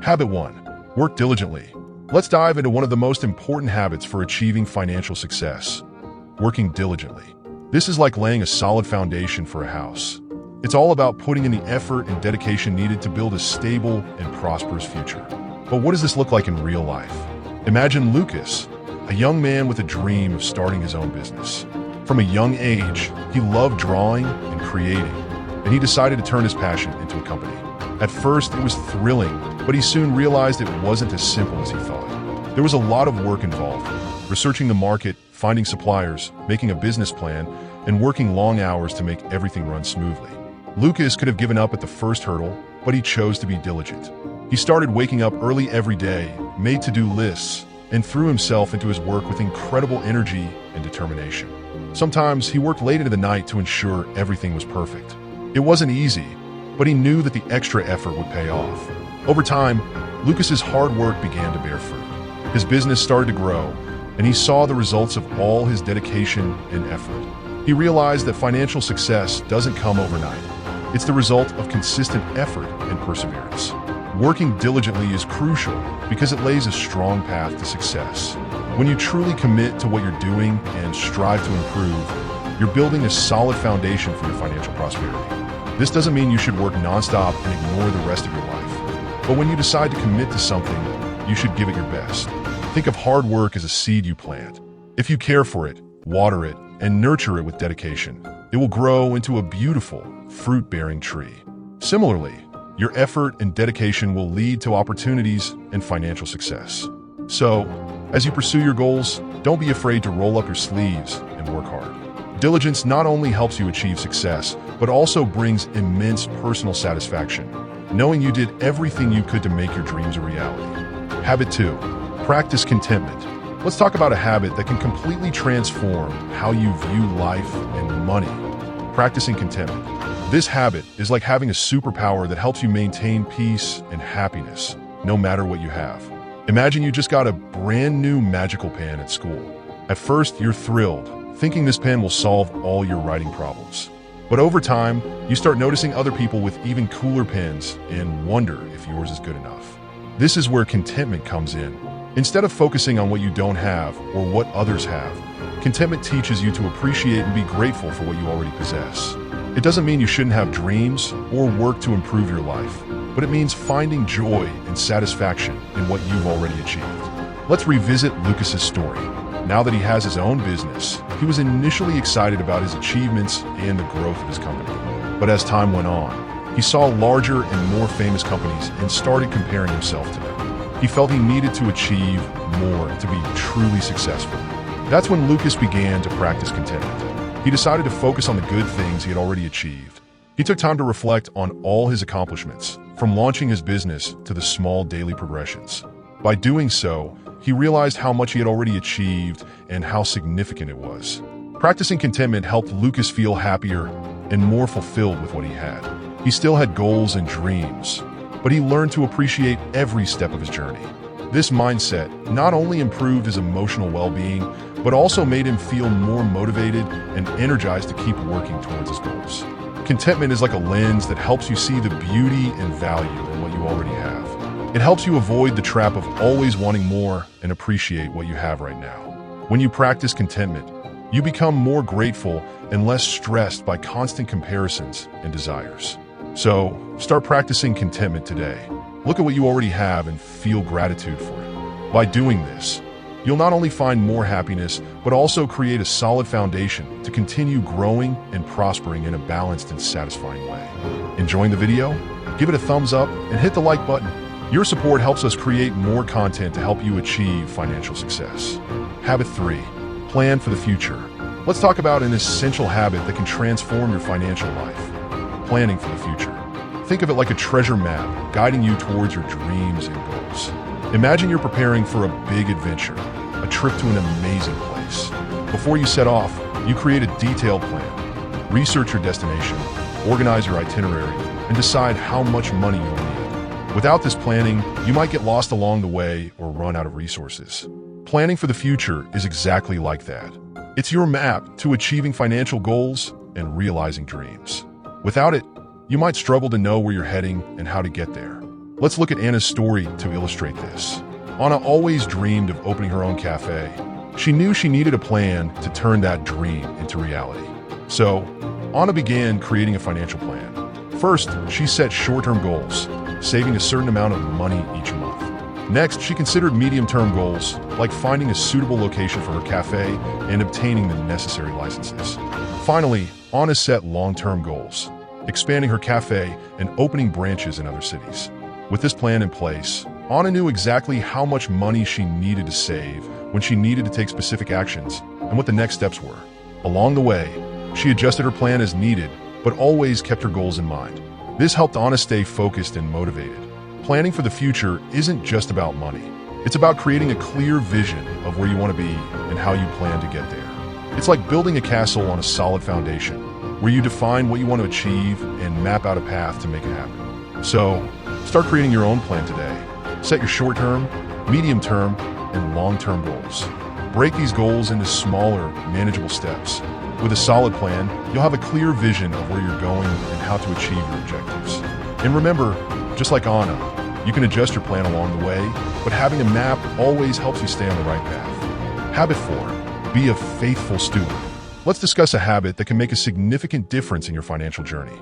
Habit 1. Work diligently. Let's dive into one of the most important habits for achieving financial success: working diligently. This is like laying a solid foundation for a house. It's all about putting in the effort and dedication needed to build a stable and prosperous future. But what does this look like in real life? Imagine Lucas, a young man with a dream of starting his own business. From a young age, he loved drawing and creating, and he decided to turn his passion into a company. At first, it was thrilling, but he soon realized it wasn't as simple as he thought. There was a lot of work involved: researching the market, finding suppliers, making a business plan, and working long hours to make everything run smoothly. Lucas could have given up at the first hurdle, but he chose to be diligent. He started waking up early every day, made to-do lists, and threw himself into his work with incredible energy and determination. Sometimes he worked late into the night to ensure everything was perfect. It wasn't easy, but he knew that the extra effort would pay off. Over time, Lucas's hard work began to bear fruit. His business started to grow, and he saw the results of all his dedication and effort. He realized that financial success doesn't come overnight. It's the result of consistent effort and perseverance. Working diligently is crucial because it lays a strong path to success. When you truly commit to what you're doing and strive to improve, you're building a solid foundation for your financial prosperity. This doesn't mean you should work nonstop and ignore the rest of your life. But when you decide to commit to something, you should give it your best. Think of hard work as a seed you plant. If you care for it, water it, and nurture it with dedication, it will grow into a beautiful, fruit-bearing tree. Similarly, your effort and dedication will lead to opportunities and financial success. So, as you pursue your goals, don't be afraid to roll up your sleeves and work hard. Diligence not only helps you achieve success, but also brings immense personal satisfaction, knowing you did everything you could to make your dreams a reality. Habit 2. Practice contentment. Let's talk about a habit that can completely transform how you view life and money. Practicing contentment. This habit is like having a superpower that helps you maintain peace and happiness, no matter what you have. Imagine you just got a brand new magical pen at school. At first, you're thrilled, thinking this pen will solve all your writing problems. But over time, you start noticing other people with even cooler pens and wonder if yours is good enough. This is where contentment comes in. Instead of focusing on what you don't have or what others have, contentment teaches you to appreciate and be grateful for what you already possess. It doesn't mean you shouldn't have dreams or work to improve your life, but it means finding joy and satisfaction in what you've already achieved. Let's revisit Lucas's story. Now that he has his own business, he was initially excited about his achievements and the growth of his company. But as time went on, he saw larger and more famous companies and started comparing himself to them. He felt he needed to achieve more to be truly successful. That's when Lucas began to practice contentment. He decided to focus on the good things he had already achieved. He took time to reflect on all his accomplishments, from launching his business to the small daily progressions. By doing so, he realized how much he had already achieved and how significant it was. Practicing contentment helped Lucas feel happier and more fulfilled with what he had. He still had goals and dreams, but he learned to appreciate every step of his journey. This mindset not only improved his emotional well-being, but also made him feel more motivated and energized to keep working towards his goals. Contentment is like a lens that helps you see the beauty and value in what you already have. It helps you avoid the trap of always wanting more and appreciate what you have right now. When you practice contentment, you become more grateful and less stressed by constant comparisons and desires. So, start practicing contentment today. Look at what you already have and feel gratitude for it. By doing this, you'll not only find more happiness, but also create a solid foundation to continue growing and prospering in a balanced and satisfying way. Enjoying the video? Give it a thumbs up and hit the like button. Your support helps us create more content to help you achieve financial success. Habit 3. Plan for the future. Let's talk about an essential habit that can transform your financial life. Planning for the future. Think of it like a treasure map guiding you towards your dreams and goals. Imagine you're preparing for a big adventure, a trip to an amazing place. Before you set off, you create a detailed plan. Research your destination, organize your itinerary, and decide how much money you'll need. Without this planning, you might get lost along the way or run out of resources. Planning for the future is exactly like that. It's your map to achieving financial goals and realizing dreams. Without it, you might struggle to know where you're heading and how to get there. Let's look at Anna's story to illustrate this. Anna always dreamed of opening her own cafe. She knew she needed a plan to turn that dream into reality. So, Anna began creating a financial plan. First, she set short-term goals, saving a certain amount of money each month. Next, she considered medium-term goals, like finding a suitable location for her cafe and obtaining the necessary licenses. Finally, Anna set long-term goals, expanding her cafe and opening branches in other cities. With this plan in place, Anna knew exactly how much money she needed to save, when she needed to take specific actions, and what the next steps were. Along the way, she adjusted her plan as needed, but always kept her goals in mind. This helped Anna stay focused and motivated. Planning for the future isn't just about money. It's about creating a clear vision of where you want to be and how you plan to get there. It's like building a castle on a solid foundation, where you define what you want to achieve and map out a path to make it happen. So, start creating your own plan today. Set your short-term, medium-term, and long-term goals. Break these goals into smaller, manageable steps. With a solid plan, you'll have a clear vision of where you're going and how to achieve your objectives. And remember, just like Anna, you can adjust your plan along the way, but having a map always helps you stay on the right path. Habit 4, be a faithful steward. Let's discuss a habit that can make a significant difference in your financial journey.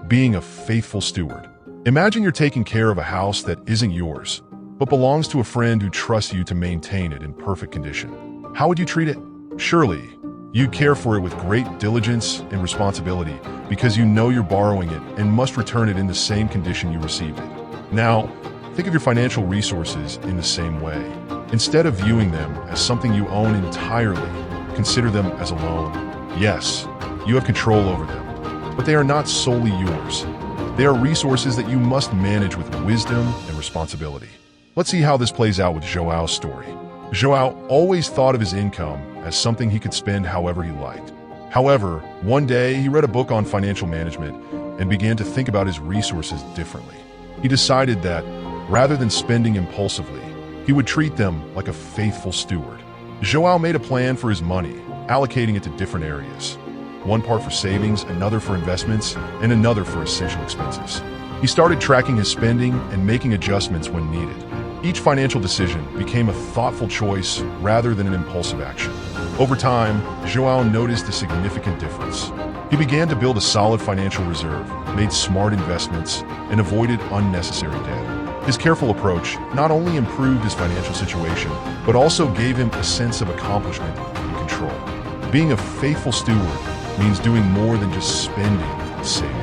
Being a faithful steward. Imagine you're taking care of a house that isn't yours, but belongs to a friend who trusts you to maintain it in perfect condition. How would you treat it? Surely, you'd care for it with great diligence and responsibility because you know you're borrowing it and must return it in the same condition you received it. Now, think of your financial resources in the same way. Instead of viewing them as something you own entirely, consider them as a loan. Yes, you have control over them, but they are not solely yours. They are resources that you must manage with wisdom and responsibility. Let's see how this plays out with Joao's story. Joao always thought of his income as something he could spend however he liked. However, one day he read a book on financial management and began to think about his resources differently. He decided that, rather than spending impulsively, he would treat them like a faithful steward. Joao made a plan for his money, allocating it to different areas. One part for savings, another for investments, and another for essential expenses. He started tracking his spending and making adjustments when needed. Each financial decision became a thoughtful choice rather than an impulsive action. Over time, Joao noticed a significant difference. He began to build a solid financial reserve, made smart investments, and avoided unnecessary debt. His careful approach not only improved his financial situation, but also gave him a sense of accomplishment and control. Being a faithful steward means doing more than just spending and saving.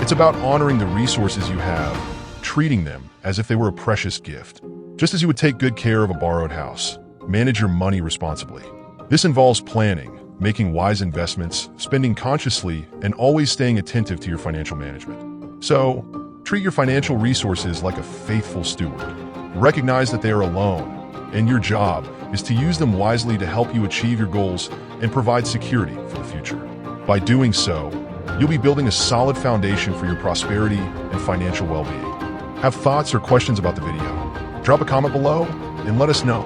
It's about honoring the resources you have, treating them as if they were a precious gift. Just as you would take good care of a borrowed house, manage your money responsibly. This involves planning, making wise investments, spending consciously, and always staying attentive to your financial management. So, treat your financial resources like a faithful steward. Recognize that they are a loan, and your job is to use them wisely to help you achieve your goals and provide security for the future. By doing so, you'll be building a solid foundation for your prosperity and financial well-being. Have thoughts or questions about the video? Drop a comment below and let us know.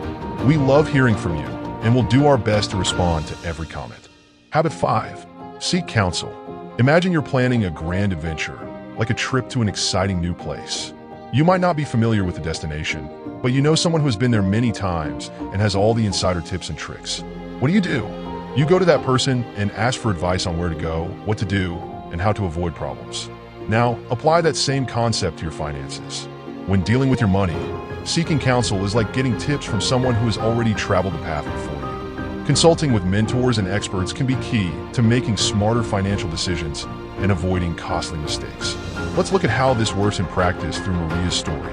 We love hearing from you, and we'll do our best to respond to every comment. Habit 5, seek counsel. Imagine you're planning a grand adventure, like a trip to an exciting new place. You might not be familiar with the destination, but you know someone who has been there many times and has all the insider tips and tricks. What do? You go to that person and ask for advice on where to go, what to do, and how to avoid problems. Now, apply that same concept to your finances. When dealing with your money, seeking counsel is like getting tips from someone who has already traveled the path before you. Consulting with mentors and experts can be key to making smarter financial decisions and avoiding costly mistakes. Let's look at how this works in practice through Maria's story.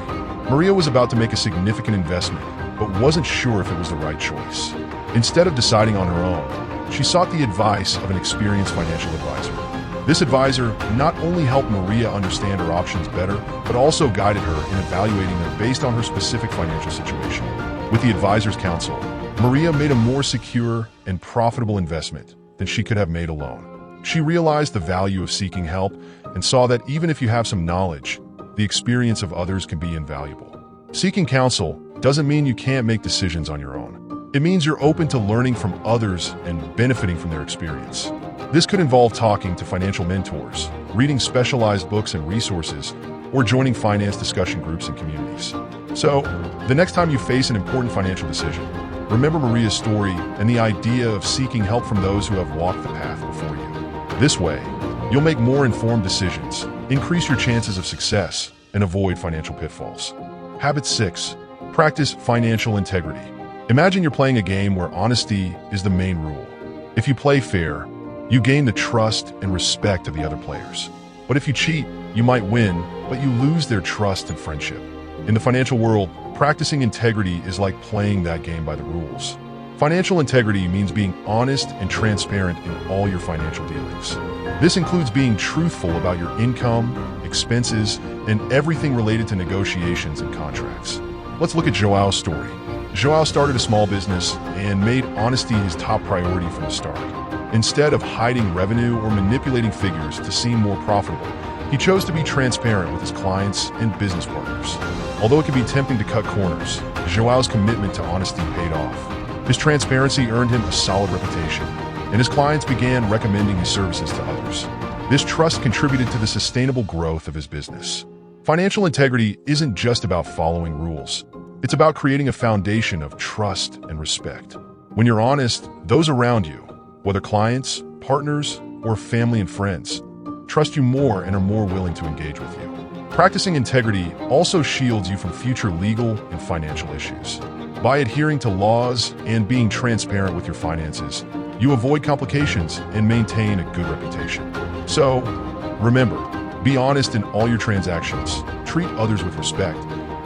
Maria was about to make a significant investment, but wasn't sure if it was the right choice. Instead of deciding on her own, she sought the advice of an experienced financial advisor. This advisor not only helped Maria understand her options better, but also guided her in evaluating them based on her specific financial situation. With the advisor's counsel, Maria made a more secure and profitable investment than she could have made alone. She realized the value of seeking help and saw that even if you have some knowledge, the experience of others can be invaluable. Seeking counsel doesn't mean you can't make decisions on your own. It means you're open to learning from others and benefiting from their experience. This could involve talking to financial mentors, reading specialized books and resources, or joining finance discussion groups and communities. So, the next time you face an important financial decision, remember Maria's story and the idea of seeking help from those who have walked the path before you. This way, you'll make more informed decisions, increase your chances of success, and avoid financial pitfalls. Habit 6. Practice financial integrity. Imagine you're playing a game where honesty is the main rule. If you play fair, you gain the trust and respect of the other players. But if you cheat, you might win, but you lose their trust and friendship. In the financial world, practicing integrity is like playing that game by the rules. Financial integrity means being honest and transparent in all your financial dealings. This includes being truthful about your income, expenses, and everything related to negotiations and contracts. Let's look at Joao's story. Joao started a small business and made honesty his top priority from the start. Instead of hiding revenue or manipulating figures to seem more profitable, he chose to be transparent with his clients and business partners. Although it can be tempting to cut corners, Joao's commitment to honesty paid off. His transparency earned him a solid reputation, and his clients began recommending his services to others. This trust contributed to the sustainable growth of his business. Financial integrity isn't just about following rules. It's about creating a foundation of trust and respect. When you're honest, those around you, whether clients, partners, or family and friends, trust you more and are more willing to engage with you. Practicing integrity also shields you from future legal and financial issues. By adhering to laws and being transparent with your finances, you avoid complications and maintain a good reputation. So, remember, be honest in all your transactions, treat others with respect,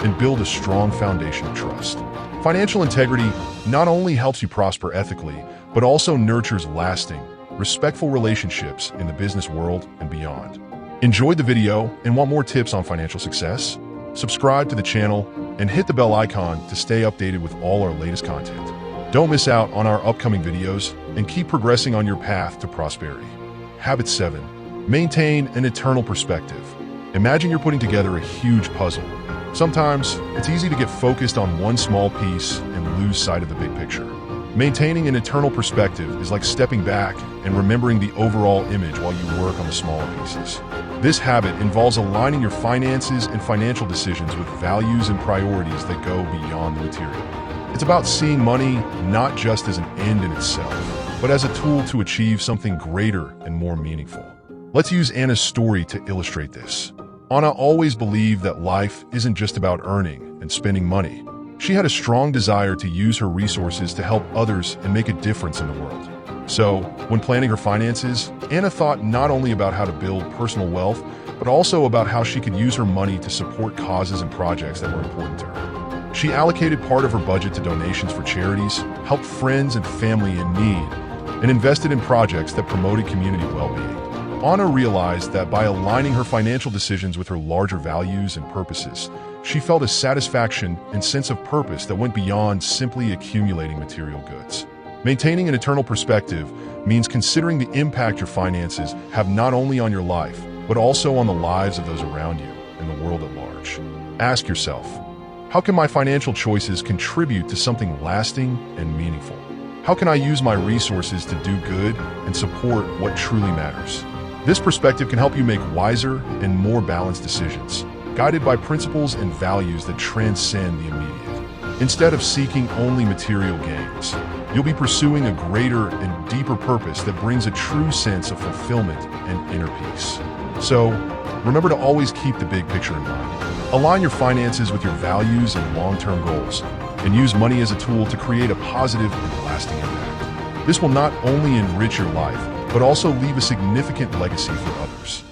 and build a strong foundation of trust. Financial integrity not only helps you prosper ethically, but also nurtures lasting, respectful relationships in the business world and beyond. Enjoyed the video and want more tips on financial success? Subscribe to the channel and hit the bell icon to stay updated with all our latest content. Don't miss out on our upcoming videos and keep progressing on your path to prosperity. Habit 7. Maintain an eternal perspective. Imagine you're putting together a huge puzzle. Sometimes, it's easy to get focused on one small piece and lose sight of the big picture. Maintaining an eternal perspective is like stepping back and remembering the overall image while you work on the smaller pieces. This habit involves aligning your finances and financial decisions with values and priorities that go beyond the material. It's about seeing money not just as an end in itself, but as a tool to achieve something greater and more meaningful. Let's use Anna's story to illustrate this. Anna always believed that life isn't just about earning and spending money. She had a strong desire to use her resources to help others and make a difference in the world. So, when planning her finances, Anna thought not only about how to build personal wealth, but also about how she could use her money to support causes and projects that were important to her. She allocated part of her budget to donations for charities, helped friends and family in need, and invested in projects that promoted community well-being. Anna realized that by aligning her financial decisions with her larger values and purposes, she felt a satisfaction and sense of purpose that went beyond simply accumulating material goods. Maintaining an eternal perspective means considering the impact your finances have not only on your life, but also on the lives of those around you and the world at large. Ask yourself, how can my financial choices contribute to something lasting and meaningful? How can I use my resources to do good and support what truly matters? This perspective can help you make wiser and more balanced decisions, guided by principles and values that transcend the immediate. Instead of seeking only material gains, you'll be pursuing a greater and deeper purpose that brings a true sense of fulfillment and inner peace. So, remember to always keep the big picture in mind. Align your finances with your values and long-term goals, and use money as a tool to create a positive and lasting impact. This will not only enrich your life, but also leave a significant legacy for others.